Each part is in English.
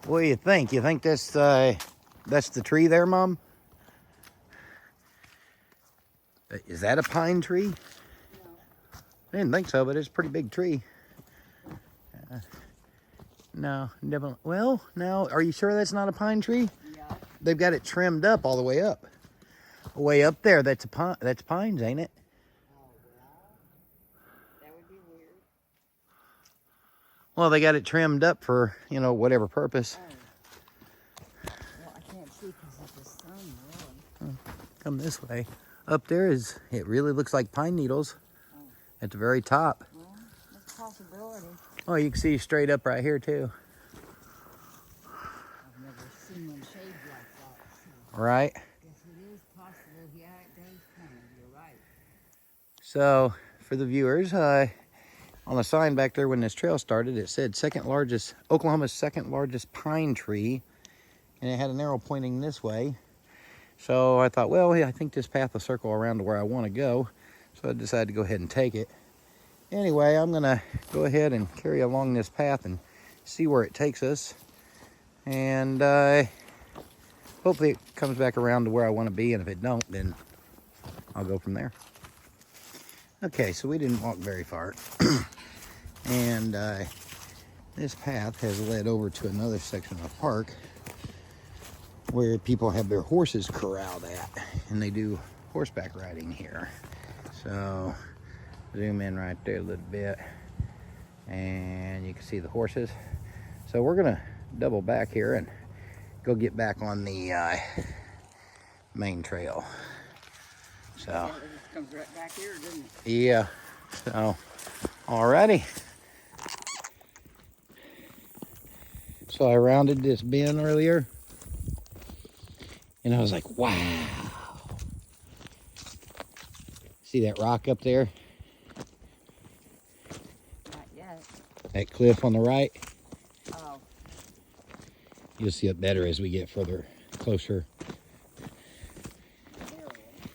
What do you think? You think that's the tree there, Mom? Is that a pine tree? No. I didn't think so, but it's a pretty big tree. No, definitely. Well, now, are you sure that's not a pine tree? Yeah. They've got it trimmed up all the way up. Way up there, that's a pine. That's pines, ain't it? Oh, well, that would be weird. Well, they got it trimmed up for, whatever purpose. Oh. Well, I can't see because of the sun, really. Come this way. Up there it really looks like pine needles Oh. at the very top. Well, that's a possibility. Oh, you can see straight up right here, too. I've never seen them shaved like that. So Right? I guess it is possible. Yeah, it does kind of. You're right. So, for the viewers, on a sign back there when this trail started, it said Oklahoma's second largest pine tree, and it had an arrow pointing this way. So I thought, well, I think this path will circle around to where I want to go. So I decided to go ahead and take it. Anyway, I'm gonna go ahead and carry along this path and see where it takes us. And hopefully it comes back around to where I want to be, and if it don't, then I'll go from there. Okay, so we didn't walk very far. And this path has led over to another section of the park where people have their horses corralled at, and they do horseback riding here. So zoom in right there a little bit, and you can see the horses. So we're gonna double back here and go get back on the main trail. So Yeah, it just comes right back here, doesn't it? yeah, so alrighty. So I rounded this bend earlier, and I was like, wow. See that rock up there? Not yet. That cliff on the right? Oh. You'll see it better as we get further closer. There it is.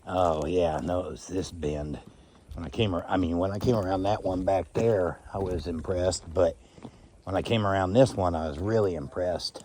Oh yeah, no, it was this bend. When I came around that one back there, I was impressed, but when I came around this one, I was really impressed.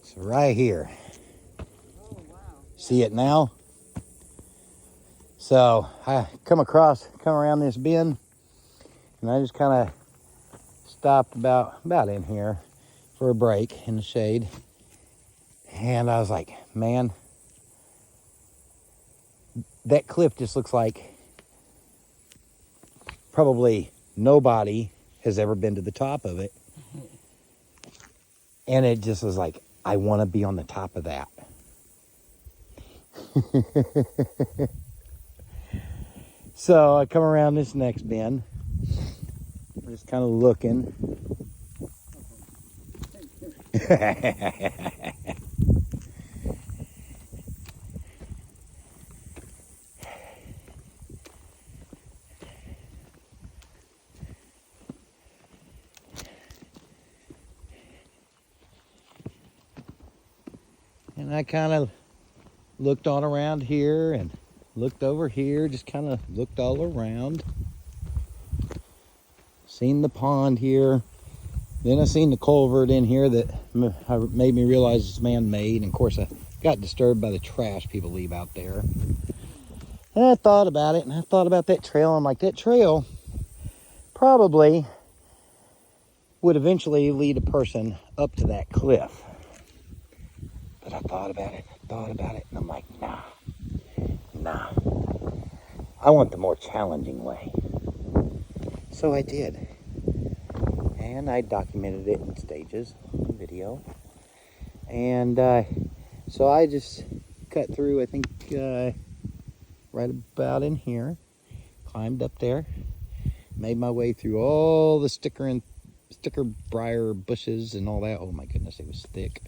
So right here, Oh, wow. see it now? So I come around this bend, and I just kind of stopped about in here for a break in the shade. And I was like, man, that cliff just looks like probably nobody has ever been to the top of it. And it just was like, I want to be on the top of that. So I come around this next bend, just kind of looking. And I kind of looked all around here and looked over here, just kind of looked all around. Seen the pond here. Then I seen the culvert in here that made me realize it's man-made. And of course I got disturbed by the trash people leave out there. And I thought about it, and I thought about that trail. I'm like, that trail probably would eventually lead a person up to that cliff. But I thought about it, and I'm like, nah. I want the more challenging way. So I did. And I documented it in stages, in video. And so I just cut through, I think, right about in here. Climbed up there. Made my way through all the sticker briar bushes and all that. Oh my goodness, it was thick.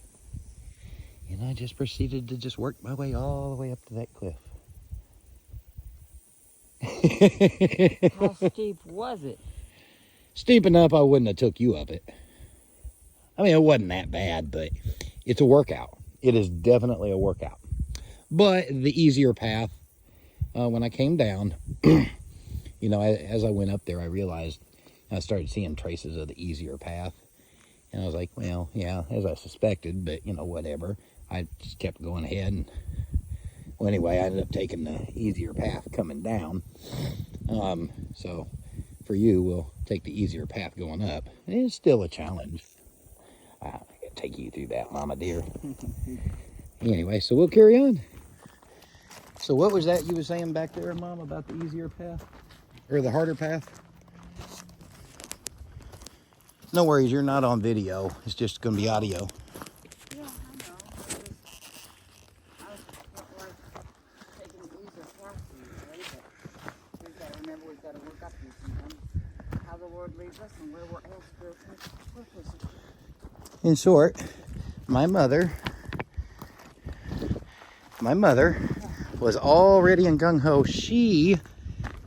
And I just proceeded to just work my way all the way up to that cliff. How steep was it? Steep enough I wouldn't have took you up it. I mean, it wasn't that bad, but it's a workout. It is definitely a workout. But the easier path, when I came down, you know, as I went up there, I realized I started seeing traces of the easier path. And I was like, well, yeah, as I suspected, but, you know, whatever. I just kept going ahead. And, well, anyway, I ended up taking the easier path coming down. So for you, we'll take the easier path going up. And it's still a challenge. I gotta take you through that, Mama dear. Anyway, so we'll carry on. So what was that you were saying back there, Mom, about the easier path? Or the harder path? No worries, you're not on video. It's just going to be audio. Yeah, I know. I was like taking the easier path usually, but we've got to remember we've got to work up here sometimes. How the Lord leads us and where we're else purpose. In short, my mother was already in gung-ho. She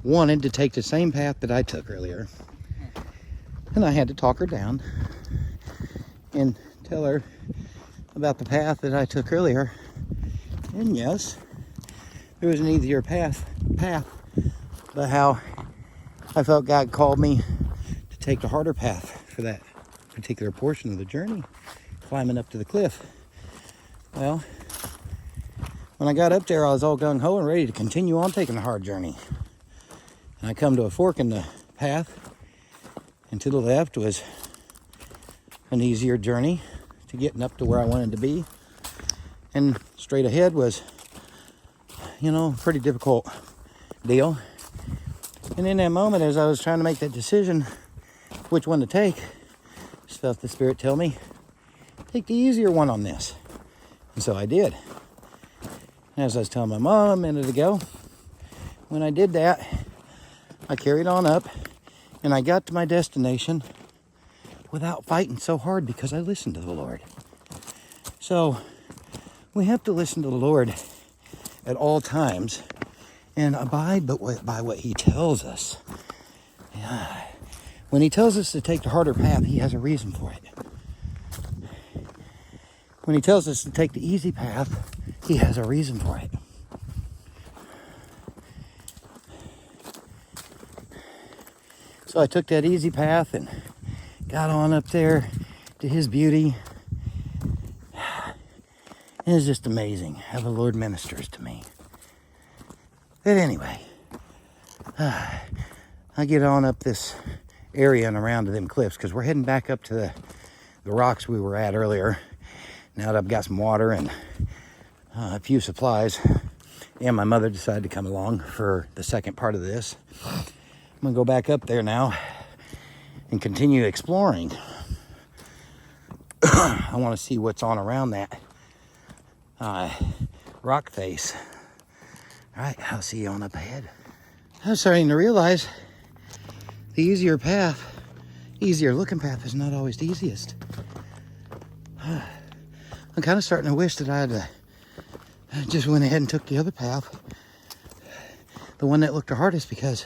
wanted to take the same path that I took earlier. And I had to talk her down and tell her about the path that I took earlier. And yes, there was an easier path, but how I felt God called me to take the harder path for that particular portion of the journey, climbing up to the cliff. Well, when I got up there, I was all gung-ho and ready to continue on taking the hard journey. And I come to a fork in the path, and to the left was an easier journey to getting up to where I wanted to be. And straight ahead was, you know, a pretty difficult deal. And in that moment, as I was trying to make that decision, which one to take, I just felt the Spirit tell me, take the easier one on this. And so I did. As I was telling my mom a minute ago, when I did that, I carried on up and I got to my destination without fighting so hard because I listened to the Lord. So we have to listen to the Lord at all times and abide by what He tells us. Yeah. When He tells us to take the harder path, He has a reason for it. When He tells us to take the easy path, He has a reason for it. So I took that easy path and got on up there to His beauty. And it's just amazing how the Lord ministers to me. But anyway, I get on up this area and around to them cliffs because we're heading back up to the rocks we were at earlier. Now that I've got some water and a few supplies, and my mother decided to come along for the second part of this. I'm gonna go back up there now and continue exploring. I want to see what's on around that rock face. All right, I'll see you on up ahead. I'm starting to realize the easier looking path is not always the easiest. I'm kind of starting to wish that I had just went ahead and took the other path, the one that looked the hardest, because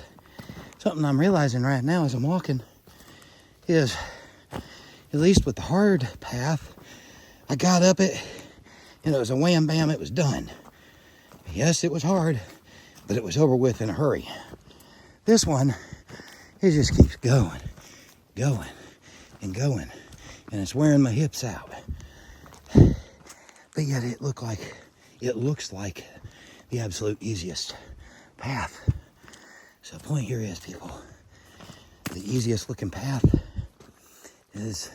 something I'm realizing right now as I'm walking is, at least with the hard path, I got up it and it was a wham bam, it was done. Yes, it was hard, but it was over with in a hurry. This one, it just keeps going, and going, and it's wearing my hips out. But yet it looks like the absolute easiest path. So the point here is, people, the easiest looking path is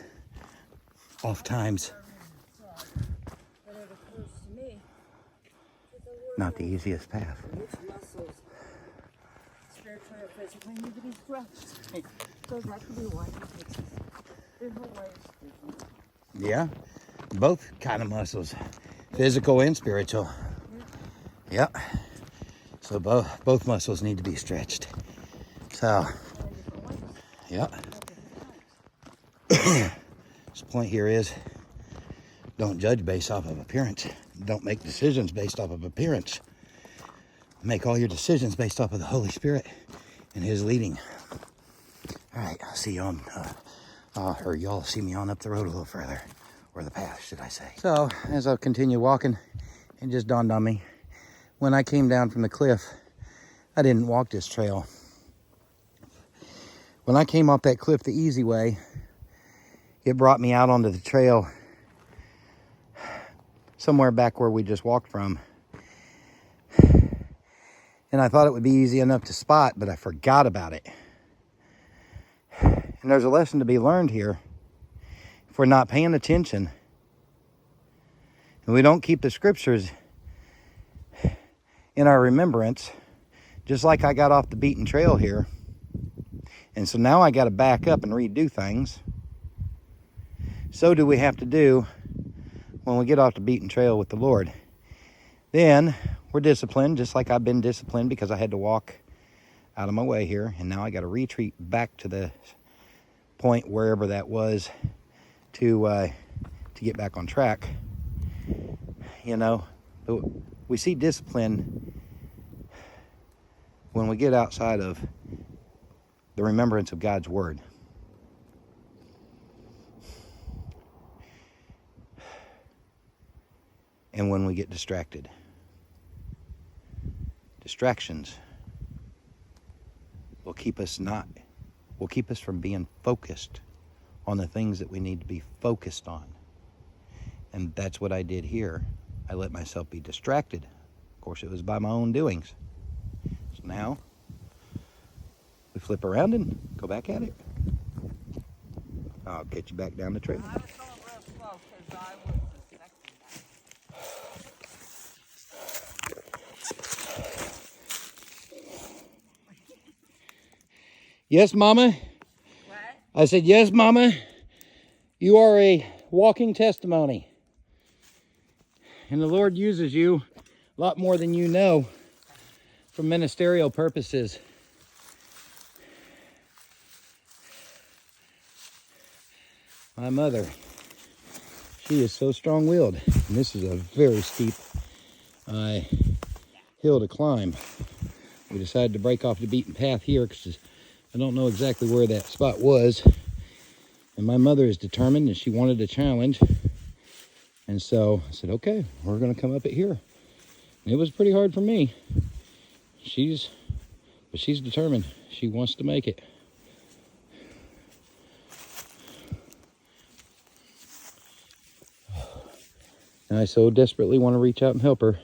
oftentimes not the easiest path. Which muscles, spiritually or physically, need to be stretched. So that could be one. There's no way it's different. Yeah, both kind of muscles, physical and spiritual. Yeah. So both muscles need to be stretched. So, yeah. So the point here is, don't judge based off of appearance. Don't make decisions based off of appearance. Make all your decisions based off of the Holy Spirit and His leading. All right, I'll see you on, or y'all see me on up the road a little further, or the path, should I say. So, as I continue walking, it just dawned on me, when I came down from the cliff, I didn't walk this trail. When I came off that cliff the easy way, it brought me out onto the trail somewhere back where we just walked from. And I thought it would be easy enough to spot, but I forgot about it. And there's a lesson to be learned here. If we're not paying attention and we don't keep the scriptures in our remembrance, just like I got off the beaten trail here, and so now I got to back up and redo things, so do we have to do when we get off the beaten trail with the Lord. Then we're disciplined, just like I've been disciplined, because I had to walk out of my way here, and now I got to retreat back to the point wherever that was to get back on track. You know, we see discipline when we get outside of the remembrance of God's word. And when we get distracted. Distractions will keep us from being focused on the things that we need to be focused on. And that's what I did here. I let myself be distracted. Of course, it was by my own doings. So now we flip around and go back at it. I'll get you back down the trail. I was going real slow because I was suspecting that. Yes, Mama? What? I said, yes, Mama. You are a walking testimony. And the Lord uses you a lot more than you know for ministerial purposes. My mother, she is so strong-willed. And this is a very steep hill to climb. We decided to break off the beaten path here because I don't know exactly where that spot was. And my mother is determined and she wanted a challenge. And so I said, okay, we're going to come up it here. And it was pretty hard for me. But she's determined. She wants to make it. And I so desperately want to reach out and help her.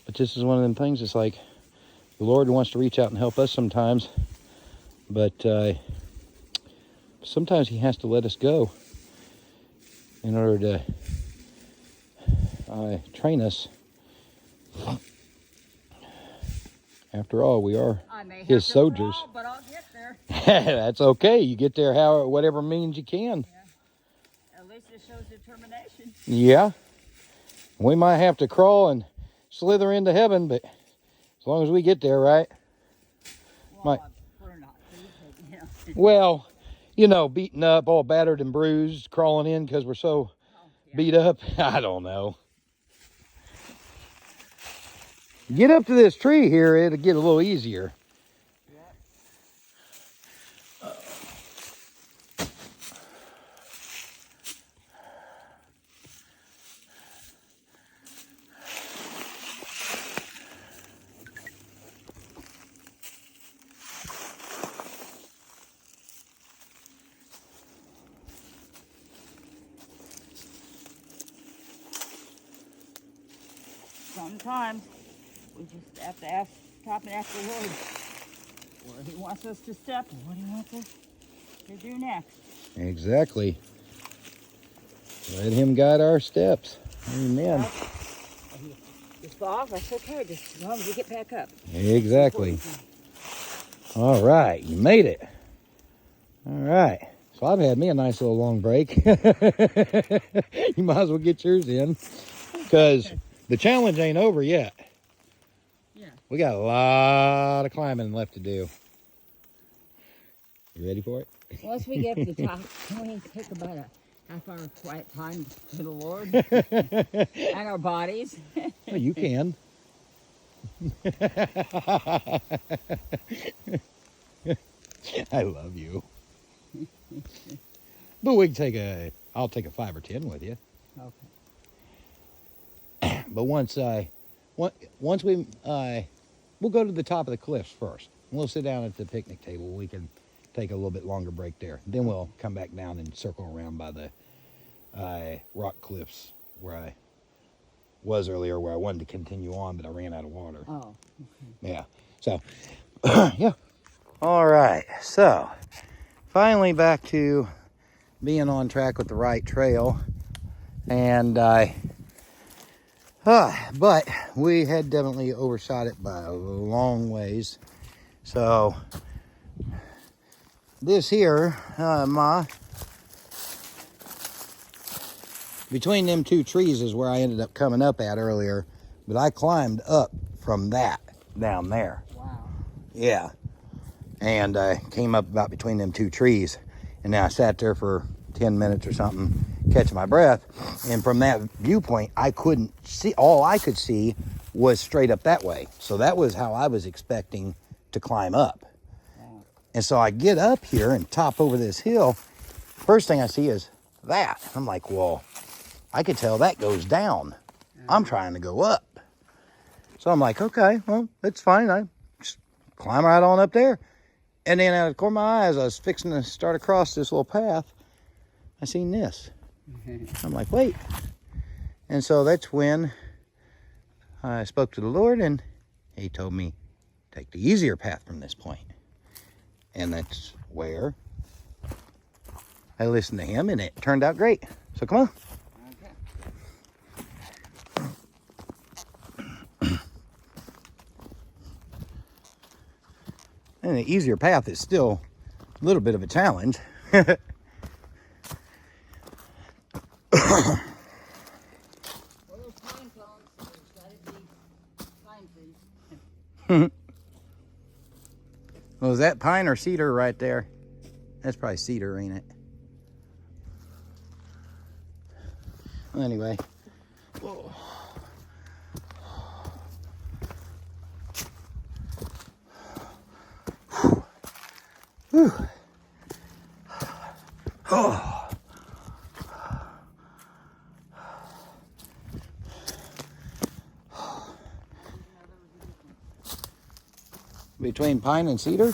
But this is one of them things, it's like, the Lord wants to reach out and help us sometimes, but sometimes he has to let us go in order to train us. After all, we are I may have his to soldiers. crawl, but I'll get there. That's okay. You get there whatever means you can. Yeah. At least it shows determination. Yeah. We might have to crawl and slither into heaven, but as long as we get there, right? Well, I prefer not to, but, you know. Well, you know, beaten up, all battered and bruised, crawling in because we're so beat up. I don't know. Get up to this tree here, it'll get a little easier. Sometimes we just have to stop and ask the Lord where he wants us to step and what he wants us to do next. Exactly. Let him guide our steps. Amen. You fall off, that's okay, just as long as you get back up. Exactly. All right, you made it. All right. So I've had me a nice little long break. You might as well get yours in because the challenge ain't over yet. Yeah. We got a lot of climbing left to do. You ready for it? Once we get to the top, can we take about a half-hour quiet time to the Lord and our bodies? Well, you can. I love you. But we can I'll take a 5 or 10 with you. Okay. But once we, we'll go to the top of the cliffs first. We'll sit down at the picnic table. We can take a little bit longer break there. Then we'll come back down and circle around by the rock cliffs where I was earlier, where I wanted to continue on, but I ran out of water. Oh, okay. Yeah. So, yeah. All right. So, finally back to being on track with the right trail. And but we had definitely overshot it by a long ways. So, this here, between them two trees is where I ended up coming up at earlier, but I climbed up from that down there. Wow. Yeah. And I came up about between them two trees, and then I sat there for 10 minutes or something, catching my breath. And from that viewpoint, I couldn't see, all I could see was straight up that way. So that was how I was expecting to climb up. Wow. And so I get up here and top over this hill. First thing I see is that. I'm like, well, I could tell that goes down. I'm trying to go up. So I'm like, okay, well, it's fine. I just climb right on up there. And then out of the corner of my eyes, I was fixing to start across this little path. I seen this. I'm like, wait. And so that's when I spoke to the Lord, and he told me, take the easier path from this point. And that's where I listened to him, and it turned out great. So come on. And the easier path is still a little bit of a challenge. Well, there's pine cones, so there's got to be pine trees. Well, is that pine or cedar right there? That's probably cedar, ain't it? Well, anyway. Whoa. Whew. Oh. Between pine and cedar?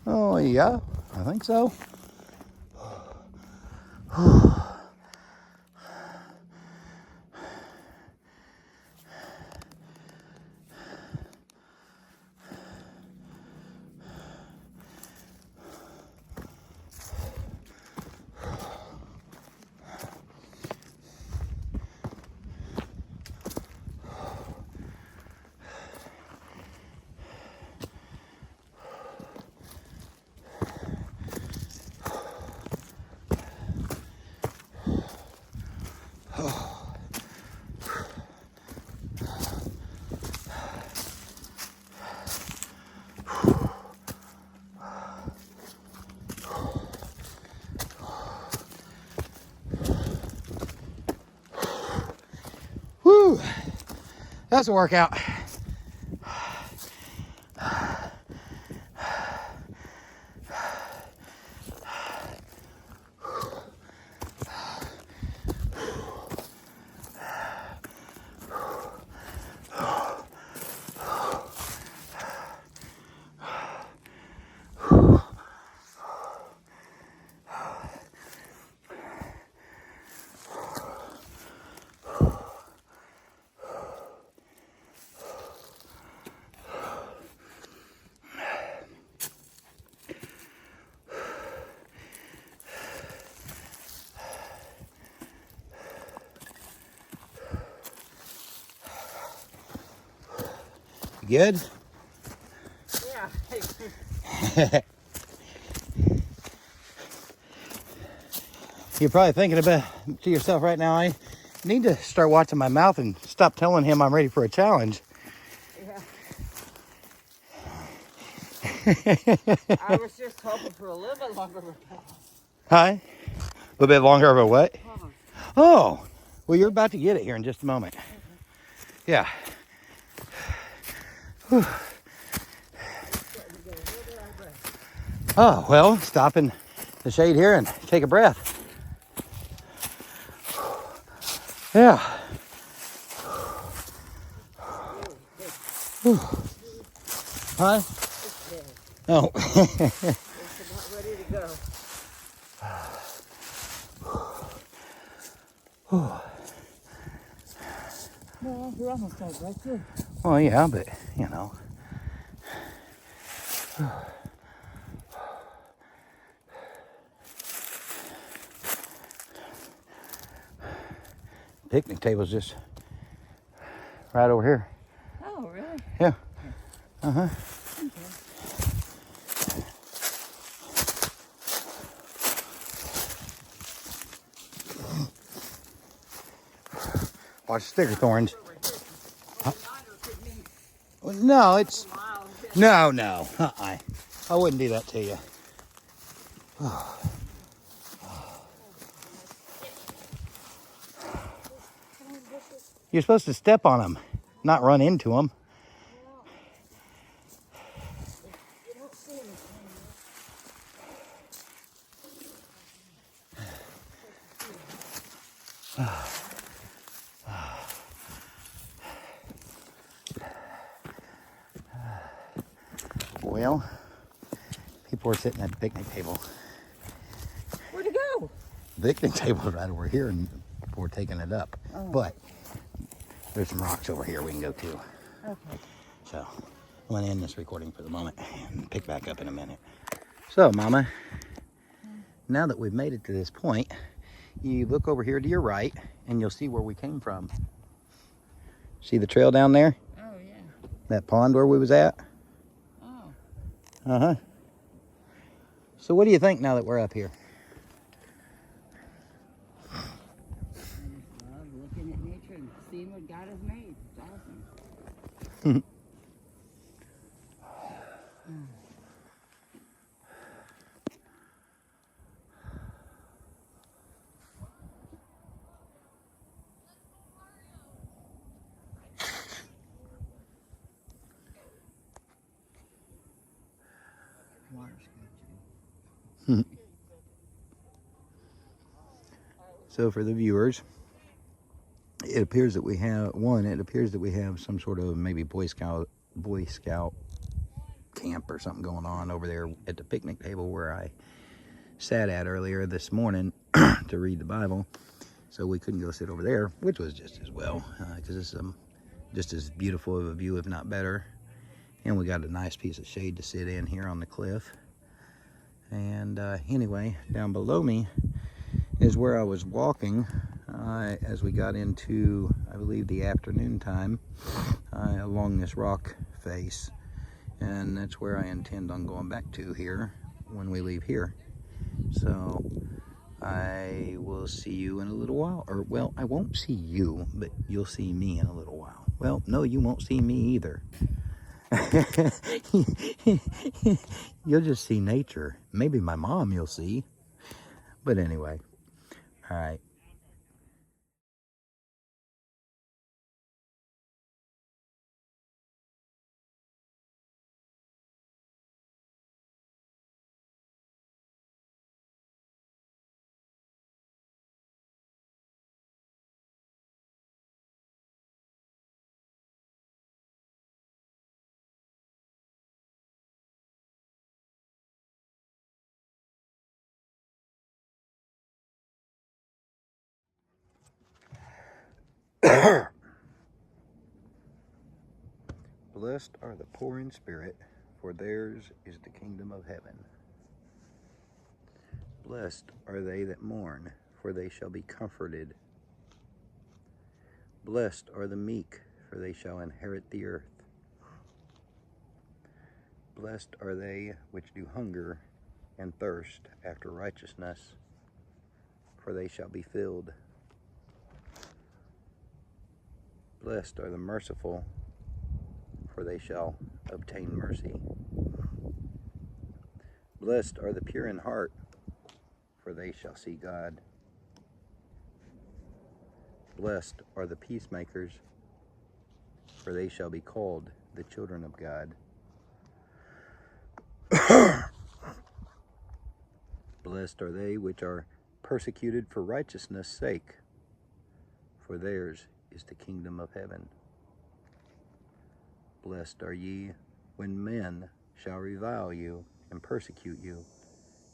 Oh, yeah, I think so. That's a workout. Good? Yeah. You're probably thinking about to yourself right now, I need to start watching my mouth and stop telling him I'm ready for a challenge. I was just hoping for a little bit longer repose. Hi? A little bit longer of a what? Pause. Oh, well, you're about to get it here in just a moment. Yeah. Whew. Oh, well, stop in the shade here and take a breath. Yeah. Whew. Huh? Oh. It's about ready to go. Well, you're almost done, right? Too. Well, yeah, but, you know. Picnic table's just right over here. Oh, really? Yeah. Uh-huh. Okay. Watch the sticker thorns. No, it's... No. I wouldn't do that to you. You're supposed to step on them, not run into them. Well, people are sitting at the picnic table. Where'd it go? The picnic table's right over here, and we're taking it up. Oh. But there's some rocks over here we can go to. Okay. So I'm gonna end this recording for the moment and pick back up in a minute. So, Mama, now that we've made it to this point, you look over here to your right, and you'll see where we came from. See the trail down there? Oh, yeah. That pond where we was at? Oh. Uh-huh. So what do you think now that we're up here? I just love looking at nature and seeing what God has made. It's awesome. Water's good, too. So for the viewers, it appears that we have some sort of maybe Boy Scout camp or something going on over there at the picnic table where I sat at earlier this morning to read the Bible. So we couldn't go sit over there, which was just as well, because it's just as beautiful of a view, if not better. And we got a nice piece of shade to sit in here on the cliff. And anyway, down below me is where I was walking as we got into, I believe, the afternoon time along this rock face. And that's where I intend on going back to here when we leave here. So I will see you in a little while. Or, well, I won't see you, but you'll see me in a little while. Well, no, you won't see me either. You'll just see nature. Maybe my mom you'll see. But anyway, all right. Blessed are the poor in spirit, for theirs is the kingdom of heaven. Blessed are they that mourn, for they shall be comforted. Blessed are the meek, for they shall inherit the earth. Blessed are they which do hunger and thirst after righteousness, for they shall be filled. Blessed are the merciful, for they shall obtain mercy. Blessed are the pure in heart, for they shall see God. Blessed are the peacemakers, for they shall be called the children of God. Blessed are they which are persecuted for righteousness' sake, for theirs is the kingdom of heaven. Blessed are ye when men shall revile you and persecute you,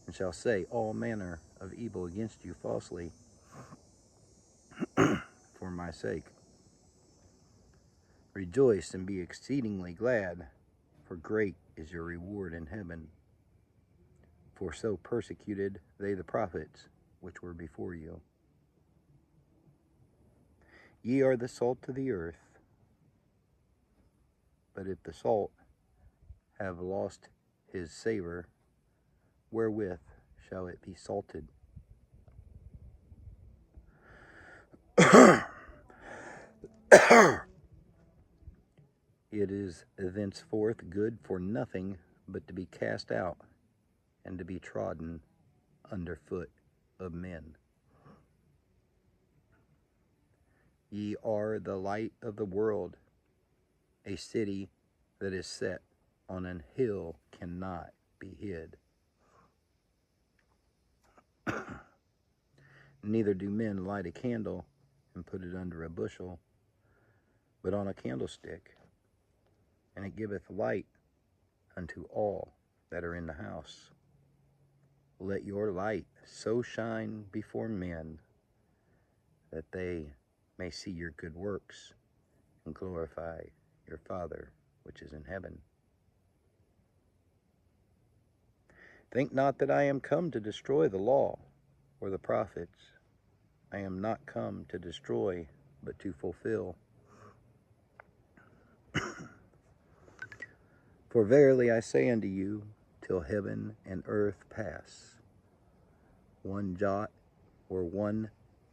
and shall say all manner of evil against you falsely for my sake. Rejoice and be exceedingly glad, for great is your reward in heaven. For so persecuted they the prophets which were before you. Ye are the salt of the earth. But if the salt have lost his savor, wherewith shall it be salted? It is thenceforth good for nothing but to be cast out and to be trodden under foot of men. Ye are the light of the world. A city that is set on an hill cannot be hid. Neither do men light a candle and put it under a bushel, but on a candlestick, and it giveth light unto all that are in the house. Let your light so shine before men that they may see your good works and glorify your Father which is in heaven. Think not that I am come to destroy the law or the prophets. I am not come to destroy, but to fulfill. For verily I say unto you, till heaven and earth pass, one jot or one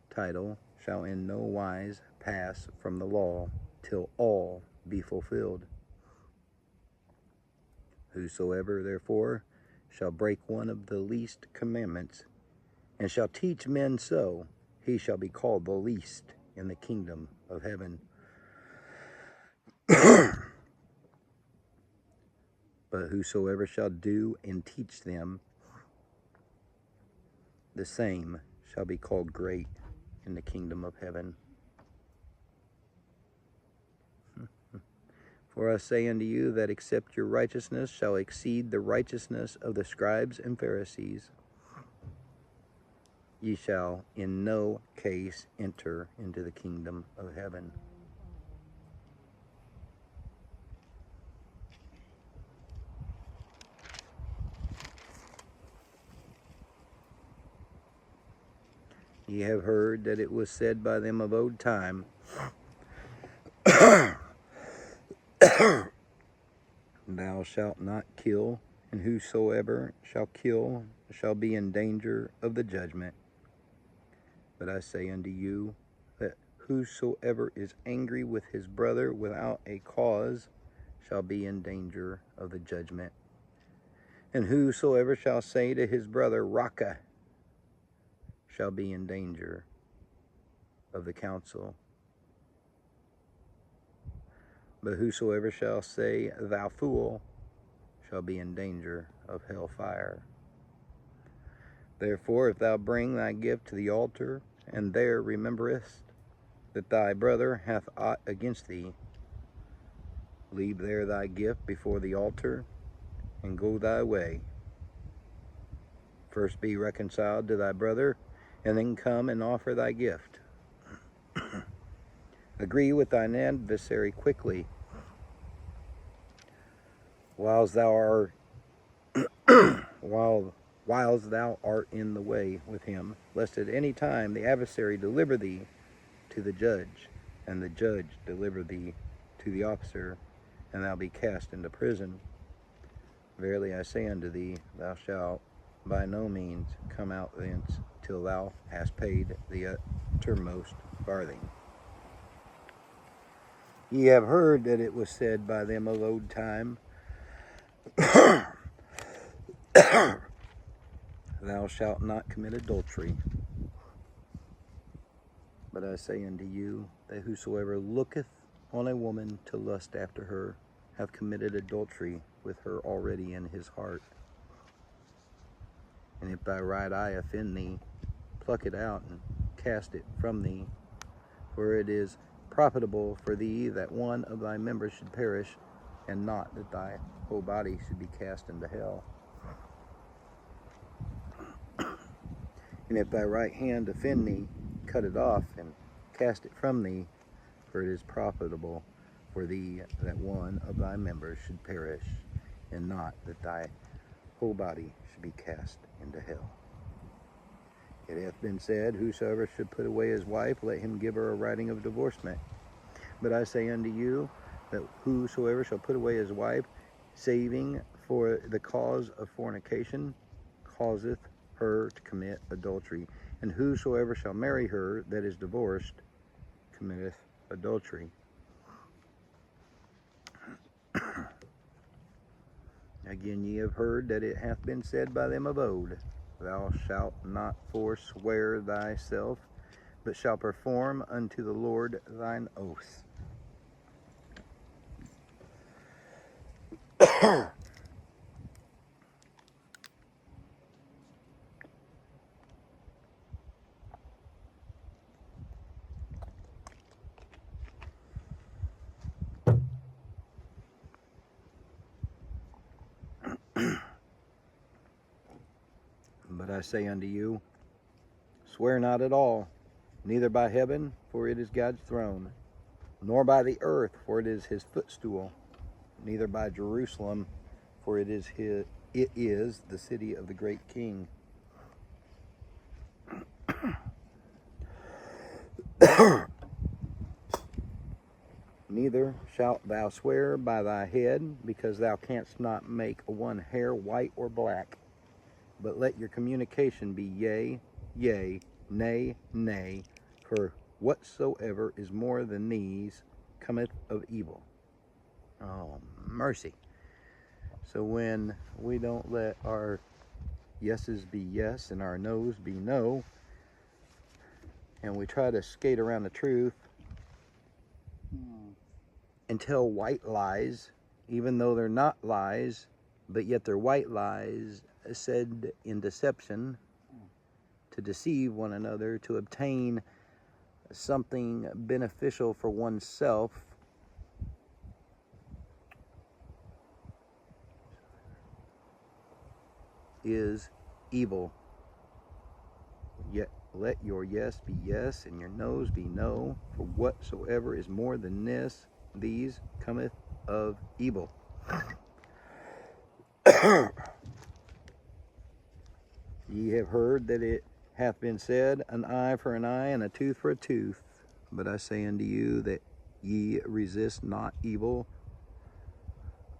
tittle shall in no wise pass from the law, till all be fulfilled. Whosoever therefore shall break one of the least commandments, and shall teach men so, he shall be called the least in the kingdom of heaven. But whosoever shall do and teach them, the same shall be called great in the kingdom of heaven. For I say unto you that except your righteousness shall exceed the righteousness of the scribes and Pharisees, ye shall in no case enter into the kingdom of heaven. Ye have heard that it was said by them of old time, Thou shalt not kill, and whosoever shall kill shall be in danger of the judgment. But I say unto you, that whosoever is angry with his brother without a cause shall be in danger of the judgment. And whosoever shall say to his brother, Raca, shall be in danger of the council. But whosoever shall say, Thou fool, shall be in danger of hellfire. Therefore, if thou bring thy gift to the altar, and there rememberest that thy brother hath aught against thee, leave there thy gift before the altar, and go thy way. First be reconciled to thy brother, and then come and offer thy gift. Agree with thine adversary quickly, whilst thou art whilst thou art in the way with him, lest at any time the adversary deliver thee to the judge, and the judge deliver thee to the officer, and thou be cast into prison. Verily I say unto thee, thou shalt by no means come out thence till thou hast paid the uttermost farthing. Ye have heard that it was said by them of old time, thou shalt not commit adultery. But I say unto you, that whosoever looketh on a woman to lust after her hath committed adultery with her already in his heart. And if thy right eye offend thee, pluck it out and cast it from thee. For it is profitable for thee that one of thy members should perish, and not that thy whole body should be cast into hell. And if thy right hand offend thee, cut it off and cast it from thee. For it is profitable for thee that one of thy members should perish, and not that thy whole body should be cast into hell. It hath been said, whosoever should put away his wife, let him give her a writing of divorcement. But I say unto you, that whosoever shall put away his wife, saving for the cause of fornication, causeth her to commit adultery. And whosoever shall marry her that is divorced, committeth adultery. Again, ye have heard that it hath been said by them of old, thou shalt not forswear thyself, but shalt perform unto the Lord thine oath. But I say unto you, swear not at all, neither by heaven, for it is God's throne, nor by the earth, for it is his footstool, neither by Jerusalem, for it is the city of the great King. Neither shalt thou swear by thy head, because thou canst not make one hair white or black. But let your communication be yea, yea, nay, nay, for whatsoever is more than these cometh of evil. Oh, mercy. So when we don't let our yeses be yes and our no's be no, and we try to skate around the truth and tell white lies, even though they're not lies, but yet they're white lies said in deception to deceive one another, to obtain something beneficial for oneself, is evil. Yet let your yes be yes and your no's be no, for whatsoever is more than these cometh of evil. Ye have heard that it hath been said, an eye for an eye and a tooth for a tooth. But I say unto you that ye resist not evil,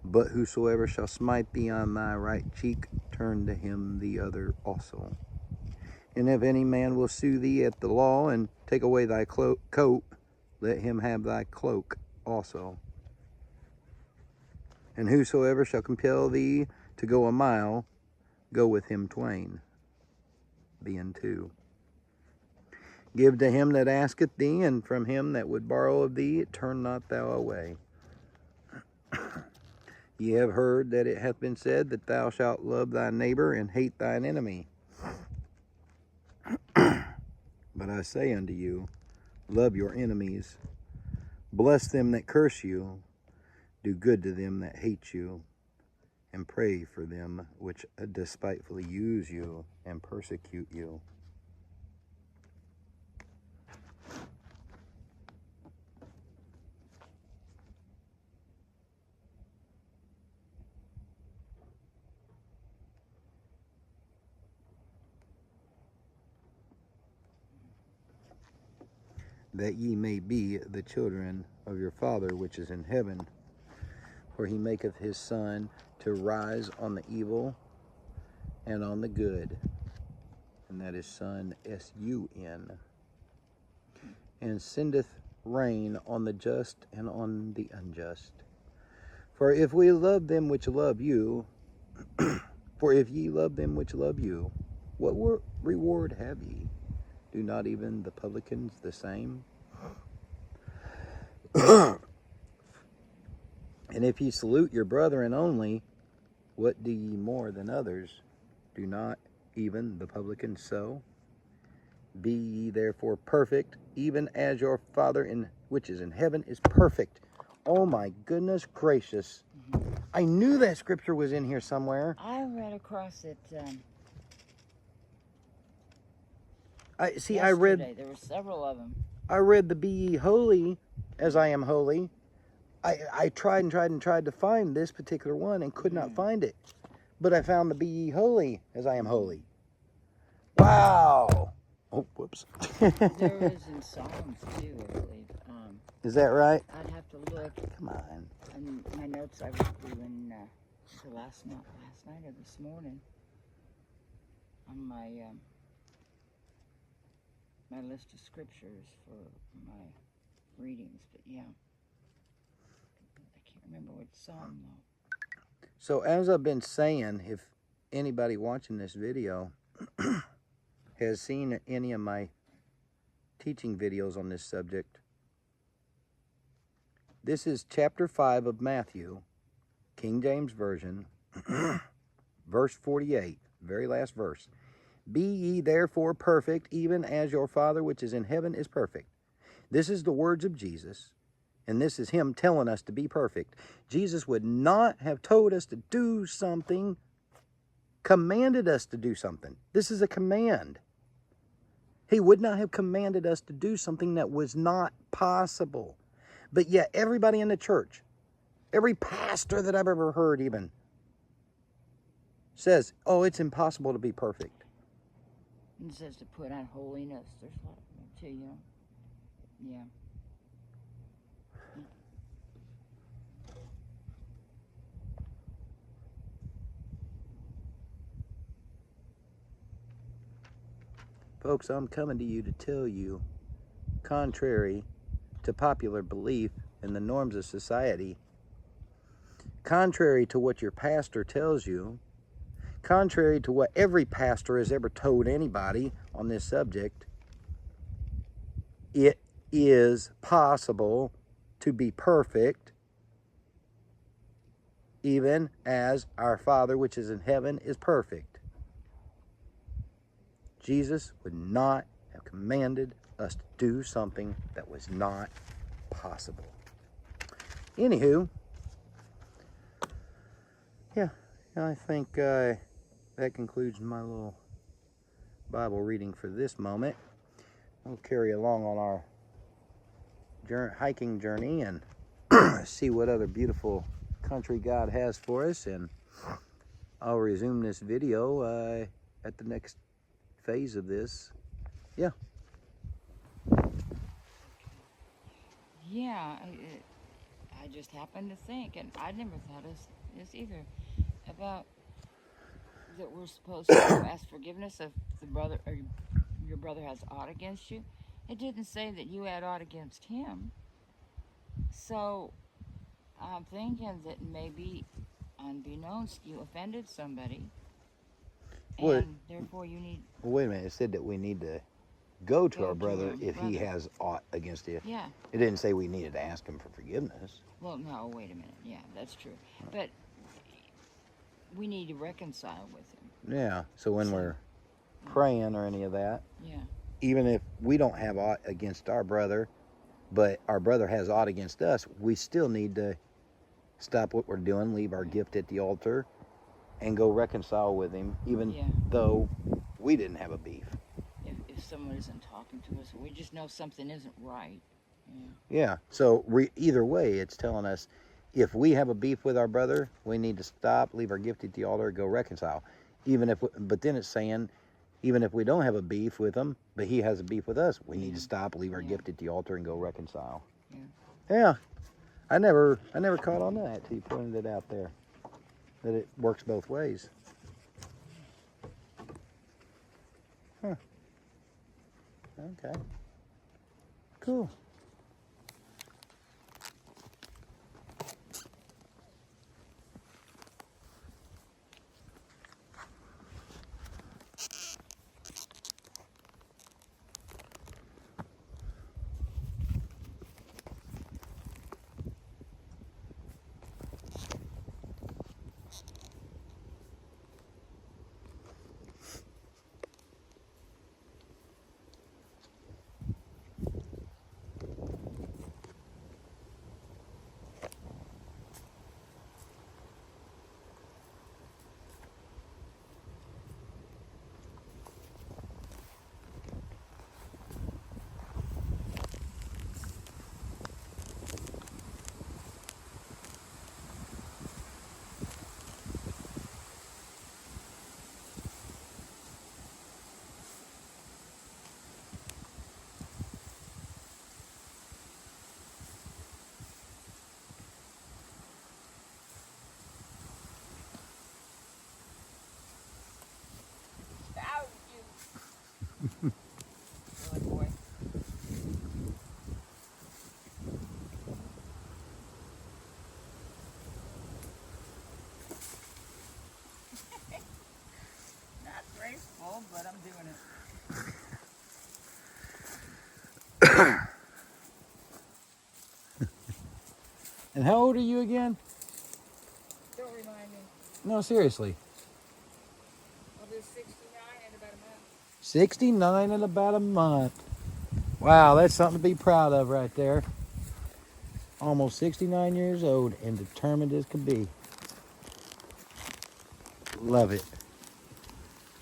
but whosoever shall smite thee on thy right cheek, turn to him the other also. And if any man will sue thee at the law and take away thy coat, let him have thy cloak also. And whosoever shall compel thee to go a mile, go with him twain, being two. Give to him that asketh thee, and from him that would borrow of thee, turn not thou away. Ye have heard that it hath been said that thou shalt love thy neighbor and hate thine enemy. But I say unto you, love your enemies, bless them that curse you, do good to them that hate you, and pray for them which despitefully use you and persecute you. that ye may be the children of your Father which is in heaven. For he maketh his sun to rise on the evil and on the good, and that is sun, S-U-N, and sendeth rain on the just and on the unjust. For if we love them which love you, for if ye love them which love you, what reward have ye? Do not even the publicans the same? And if ye salute your brethren only, what do ye more than others? Do not even the publicans so? Be ye therefore perfect, even as your Father which is in heaven is perfect. Oh my goodness gracious. I knew that scripture was in here somewhere. I read across it I read yesterday. There were several of them. I read the be ye holy as I am holy. I tried and tried and tried to find this particular one and could not find it. But I found the be ye holy as I am holy. Wow. Oh, whoops. There is in Psalms too, I believe. Is that right? I'd have to look. Come on. And my notes I was doing last night or this morning on my my list of scriptures for my readings. But yeah, I can't remember what psalm though. So as I've been saying, if anybody watching this video has seen any of my teaching videos on this subject, this is chapter 5 of Matthew, King James Version, verse 48, very last verse. Be ye therefore perfect, even as your Father which is in heaven is perfect. This is the words of Jesus, and this is him telling us to be perfect. Jesus would not have told us to do something, commanded us to do something. This is a command. He would not have commanded us to do something that was not possible. But yet everybody in the church, every pastor that I've ever heard even, says, oh, it's impossible to be perfect. It says to put on holiness. There's a lot of them too, you know. Yeah. Folks, I'm coming to you to tell you, contrary to popular belief and the norms of society, contrary to what your pastor tells you, contrary to what every pastor has ever told anybody on this subject, it is possible to be perfect, even as our Father which is in heaven is perfect. Jesus would not have commanded us to do something that was not possible. Anywho, yeah, I think that concludes my little Bible reading for this moment. We'll carry along on our hiking journey and see what other beautiful country God has for us, and I'll resume this video at the next phase of this. Yeah. Yeah, I just happened to think, and I never thought of this either, about that we're supposed to ask forgiveness if the brother or your brother has aught against you. It didn't say that you had aught against him. So I'm thinking that maybe unbeknownst you offended somebody, and Well, therefore you need... Well, wait a minute. It said that we need to go to Go our to brother our if he brother. has aught against you. Yeah. It didn't say we needed to ask him for forgiveness. Well, no, wait a minute. Yeah, that's true. But we need to reconcile with him. Yeah. So when we're praying or any of that, Yeah. even if we don't have aught against our brother, but our brother has aught against us, we still need to stop what we're doing, leave our gift at the altar, and go reconcile with him, even though we didn't have a beef. If someone isn't talking to us, we just know something isn't right. Yeah. So either way, it's telling us if we have a beef with our brother, we need to stop, leave our gift at the altar, go reconcile. Even if, but then it's saying even if we don't have a beef with him, but he has a beef with us, we need to stop, leave our gift at the altar, and go reconcile. Yeah. I never caught on to that till you pointed it out there, that it works both ways. Huh. Okay. Cool. Good boy. Not graceful, but I'm doing it. And how old are you again? Don't remind me. No, seriously. I'll do 69 in about a month. 69 in about a month. Wow, that's something to be proud of right there. Almost 69 years old and determined as can be. Love it.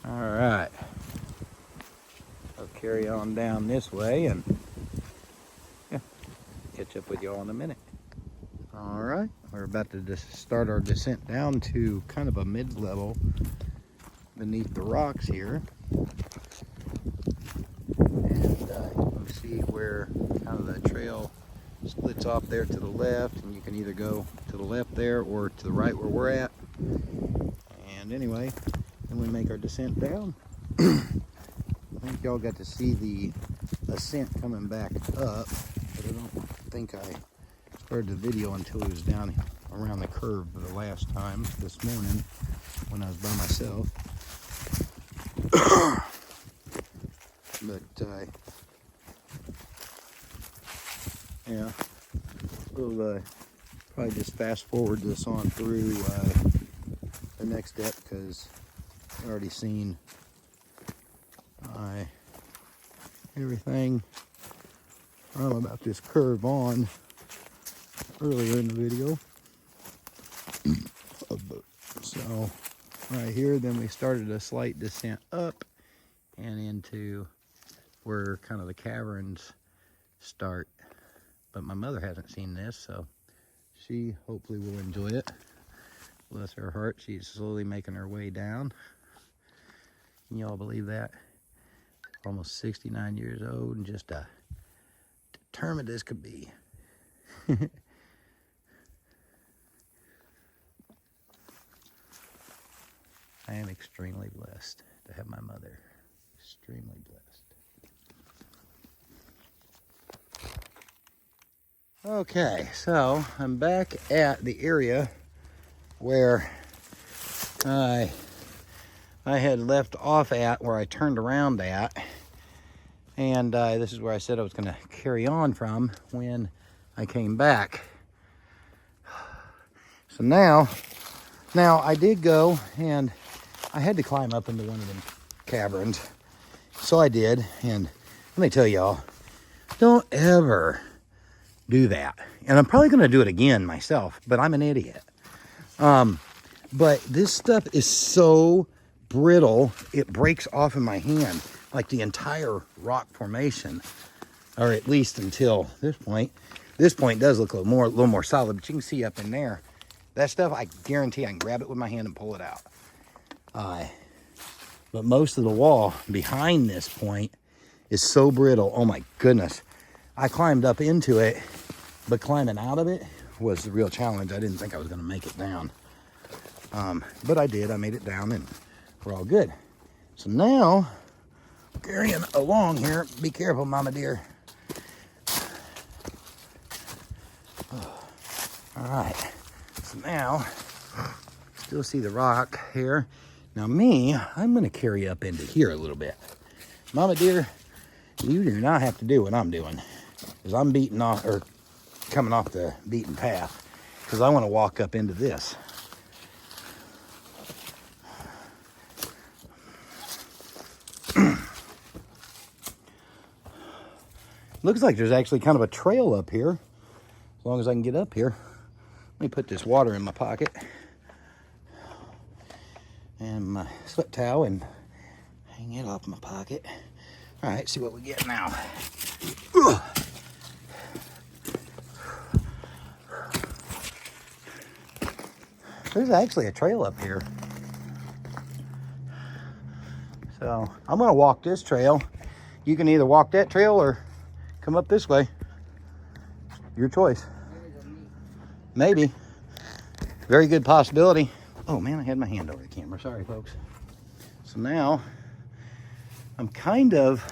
All right. I'll carry on down this way and catch up with y'all in a minute. All right, we're about to start our descent down to kind of a mid-level beneath the rocks here. And you see where kind of the trail splits off there to the left, and you can either go to the left there or to the right where we're at. And anyway, then we make our descent down. I think y'all got to see the ascent coming back up, but I don't think I started the video until it was down around the curve the last time this morning when I was by myself. But yeah, we'll probably just fast forward this on through the next step, because I've already seen everything about this curve on earlier in the video. So right here, then we started a slight descent up and into where kind of the caverns start. But my mother hasn't seen this, so she hopefully will enjoy it. Bless her heart, she's slowly making her way down. Can y'all believe that? Almost 69 years old and just determined as could be. I am extremely blessed to have my mother. Extremely blessed. Okay, so I'm back at the area where I had left off at, where I turned around at. And this is where I said I was going to carry on from when I came back. So now I did go, and I had to climb up into one of them caverns. So I did, and let me tell y'all, don't ever do that. And I'm probably going to do it again myself, but I'm an idiot. But this stuff is so brittle, it breaks off in my hand, like the entire rock formation, or at least until this point. This point does look a little more solid, but you can see up in there, that stuff, I guarantee I can grab it with my hand and pull it out. But most of the wall behind this point is so brittle. Oh my goodness. I climbed up into it, but climbing out of it was the real challenge. I didn't think I was going to make it down. But I did. I made it down and we're all good. So now, carrying along here. Be careful, mama dear. All right. So now, still see the rock here. Now me, I'm going to carry up into here a little bit. Mama dear, you do not have to do what I'm doing. Because I'm beating off, or coming off the beaten path. Because I want to walk up into this. Looks like there's actually kind of a trail up here. As long as I can get up here. Let me put this water in my pocket. And my sweat towel and hang it off my pocket. All right, see what we get now. Ugh. There's actually a trail up here. So I'm gonna walk this trail. You can either walk that trail or come up this way. Your choice. Maybe. Very good possibility. Oh man, I had my hand over the camera. Sorry, folks. So now I'm kind of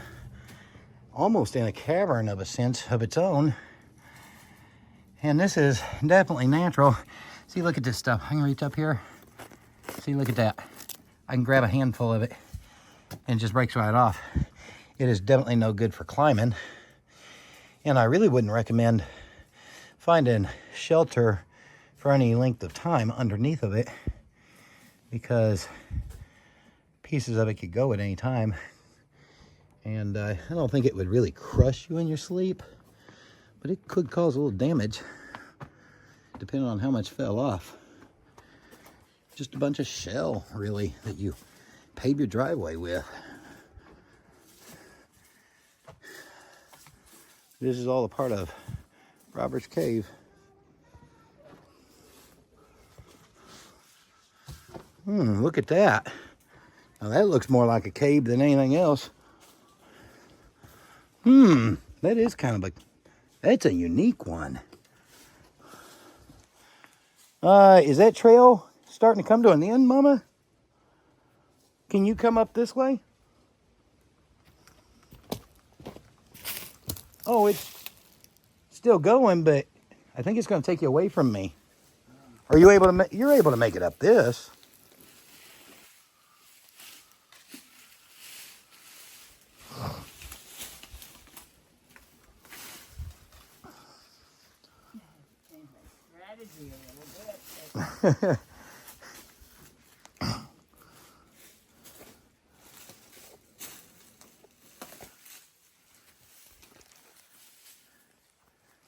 almost in a cavern of a sense of its own. And this is definitely natural. See, look at this stuff. I can reach up here. See, look at that. I can grab a handful of it and it just breaks right off. It is definitely no good for climbing. And I really wouldn't recommend finding shelter for any length of time underneath of it, because pieces of it could go at any time. And I don't think it would really crush you in your sleep, but it could cause a little damage depending on how much fell off. Just a bunch of shell, really, that you pave your driveway with. This is all a part of Robert's Cave. Look at that. Now that looks more like a cave than anything else. That is kind of that's a unique one. Is that trail starting to come to an end, Mama? Can you come up this way? Oh, it's still going, but I think it's going to take you away from me. Are you able to? You're able to make it up this.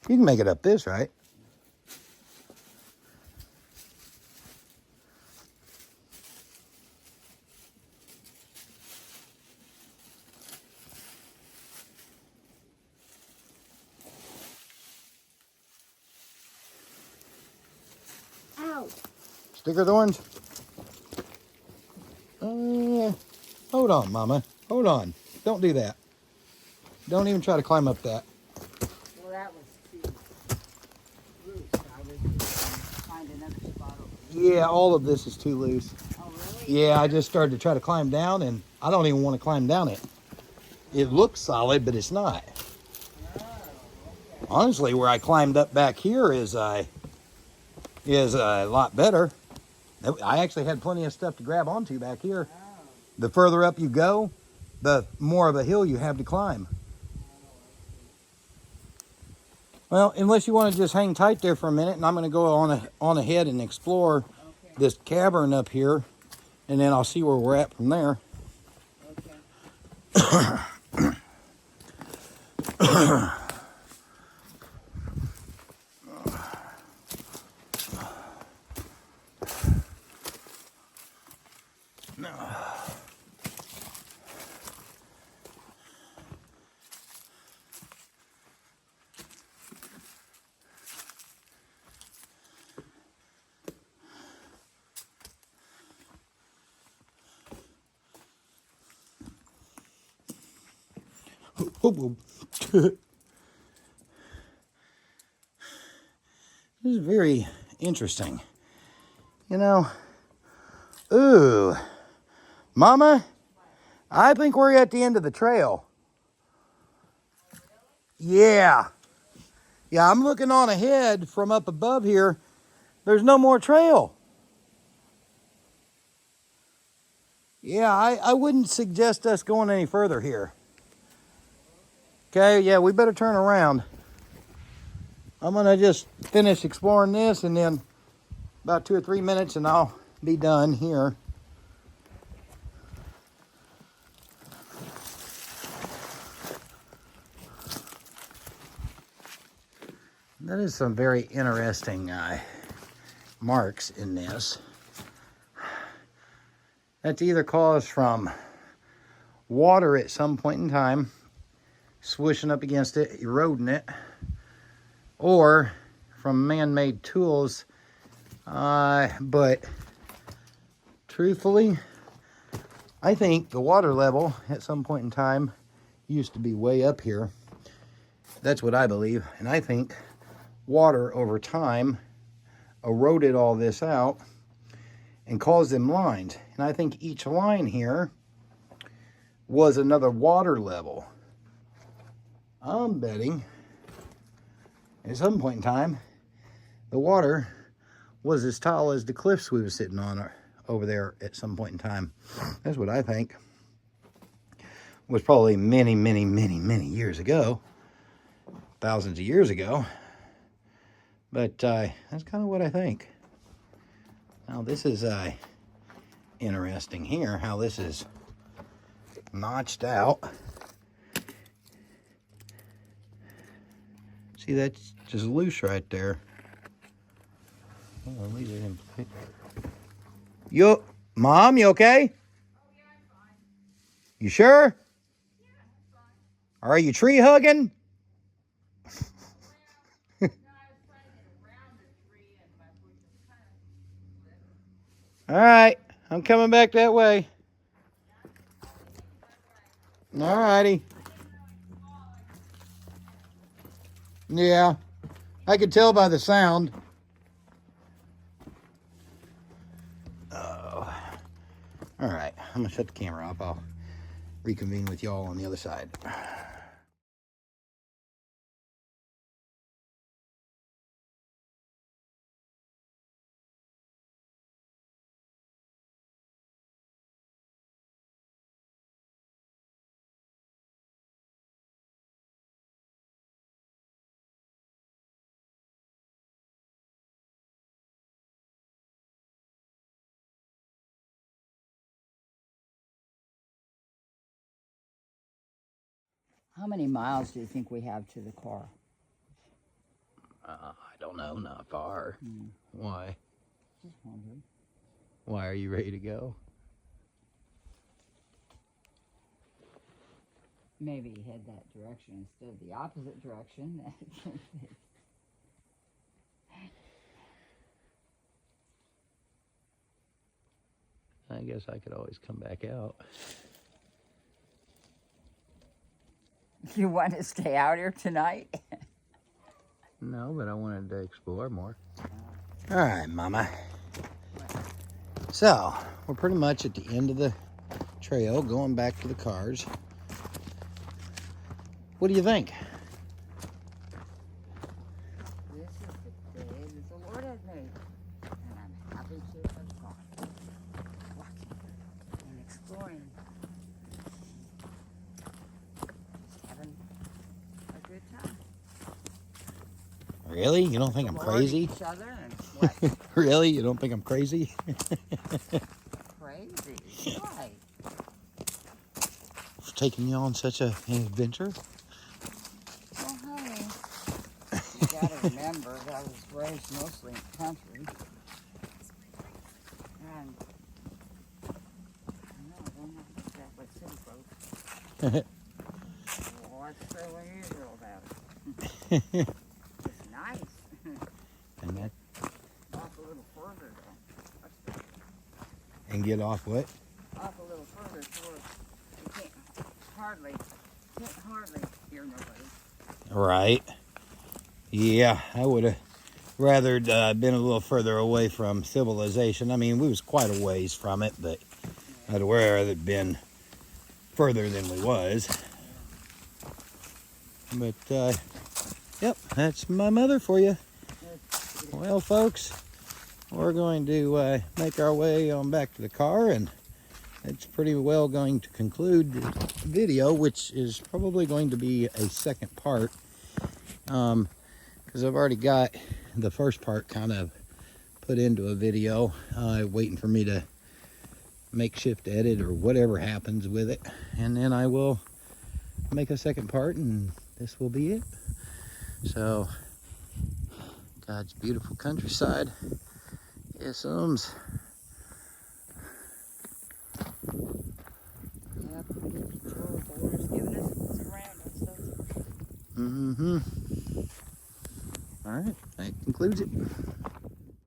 You can make it up this, right? Ow! Sticker thorns? Hold on, Mama. Hold on. Don't do that. Don't even try to climb up that. Well, that was too loose. I was just find another spot over there. Yeah, all of this is too loose. Oh, really? Yeah, I just started to try to climb down, and I don't even want to climb down it. It looks solid, but it's not. Oh, okay. Honestly, where I climbed up back here is a lot better. I actually had plenty of stuff to grab onto back here. Oh. The further up you go, the more of a hill you have to climb. Well, unless you want to just hang tight there for a minute, and I'm going to go on ahead and explore this cavern up here, and then I'll see where we're at from there. Okay. This is very interesting. You know, ooh, Mama, I think we're at the end of the trail. Yeah. Yeah, I'm looking on ahead from up above here. There's no more trail. Yeah, I wouldn't suggest us going any further here. Okay, yeah, we better turn around. I'm gonna just finish exploring this and then about 2 or 3 minutes and I'll be done here. That is some very interesting marks in this. That's either caused from water at some point in time, swishing up against it, eroding it, or from man-made tools. But truthfully, I think the water level at some point in time used to be way up here. That's what I believe. And I think water over time eroded all this out and caused them lines. And I think each line here was another water level. I'm betting at some point in time, the water was as tall as the cliffs we were sitting on over there at some point in time. That's what I think. It was probably many, many, many, many years ago. Thousands of years ago. But that's kind of what I think. Now this is interesting here, how this is notched out. See, that's just loose right there. Oh, I'll leave it in place. Yo, Mom, you okay? Oh, yeah, I'm fine. You sure? Yeah, I'm fine. Are you tree hugging? All right, I'm coming back that way. All righty. Yeah, I could tell by the sound. Oh. All right, I'm gonna shut the camera off. I'll reconvene with y'all on the other side. How many miles do you think we have to the car? I don't know, not far. Why? Just wondering. Why are you ready to go? Maybe head that direction instead of the opposite direction. I guess I could always come back out. You want to stay out here tonight? No, but I wanted to explore more. All right, Mama. So, we're pretty much at the end of the trail, going back to the cars. What do you think? This is the day that the Lord has made, and I'm happy to have gone, walking and exploring, just having a good time. Really? You don't think I'm crazy? Each other and what? Really? You don't think I'm crazy? Crazy? Why? For taking you on such an adventure? Well, honey, you gotta remember that I was raised mostly in the country. And no, we're not exactly city folks. Well, what's so unusual about it? It's nice. And that, Off a little further, though. and get off what? Off a little further, so you can't hardly couldn't hardly hear nobody. Right. Yeah, I would have rather been a little further away from civilization. I mean, we was quite a ways from it, but I'd rather been further than we was. But, yep, that's my mother for you. Well, folks, we're going to make our way on back to the car, and it's pretty well going to conclude the video, which is probably going to be a second part, because I've already got the first part kind of put into a video, waiting for me to makeshift edit or whatever happens with it, and then I will make a second part, and this will be it. So, God's beautiful countryside. Yes, ums. Yeah, pretty good control of the Lord's given us what's around us. So. Mm-hmm. All right, that concludes it.